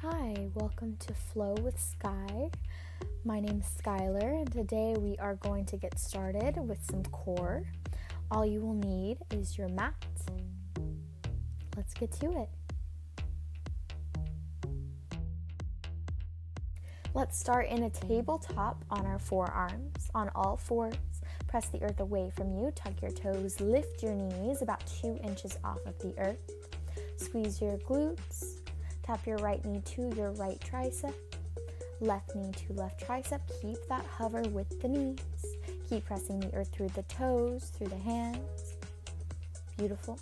Hi, welcome to Flow with Sky. My name's Skylar, and today we are going to get started with some core. All you will need is your mat. Let's get to it. Let's start in a tabletop on our forearms. On all fours, press the earth away from you, tuck your toes, lift your knees about 2 inches off of the earth. Squeeze your glutes. Tap your right knee to your right tricep, left knee to left tricep. Keep that hover with the knees. Keep pressing the earth through the toes, through the hands. Beautiful.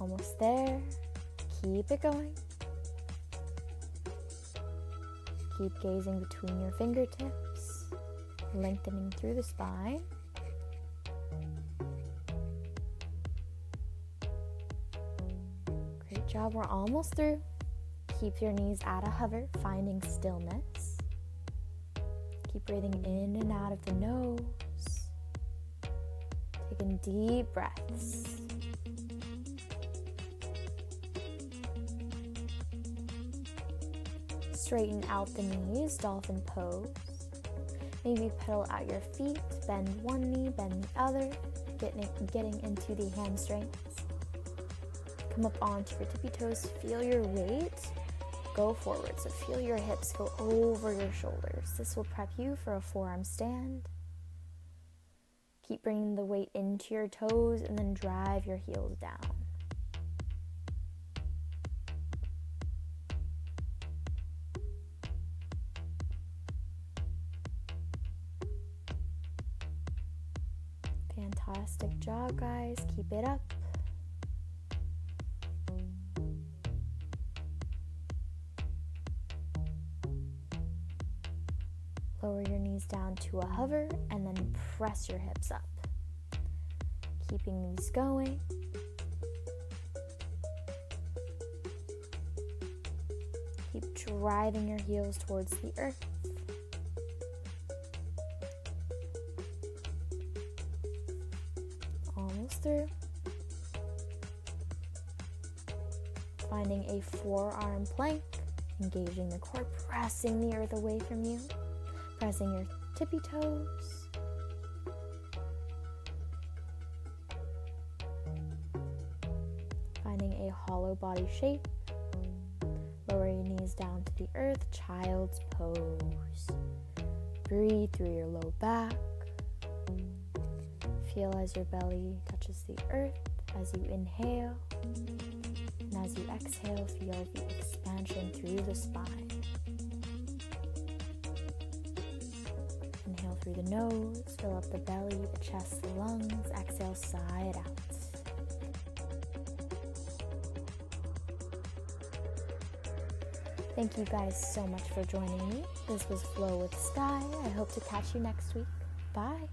Almost there. Keep it going. Keep gazing between your fingertips, lengthening through the spine. Great job, we're almost through. Keep your knees at a hover, finding stillness. Keep breathing in and out of the nose. Taking deep breaths. Straighten out the knees, dolphin pose. Maybe pedal out your feet, bend one knee, bend the other, getting into the hamstrings. Come up onto your tippy toes, feel your weight, go forward. So feel your hips go over your shoulders. This will prep you for a forearm stand. Keep bringing the weight into your toes and then drive your heels down. Fantastic job, guys. Keep it up. Lower your knees down to a hover and then press your hips up. Keeping these going. Keep driving your heels towards the earth. Almost through. Finding a forearm plank, engaging the core, pressing the earth away from you. Pressing your tippy toes. Finding a hollow body shape. Lower your knees down to the earth, child's pose. Breathe through your low back. Feel as your belly touches the earth as you inhale. And as you exhale, feel the expansion through the spine. Inhale through the nose, fill up the belly, the chest, the lungs. Exhale, sigh it out. Thank you guys so much for joining me. This was Flow with Sky. I hope to catch you next week. Bye.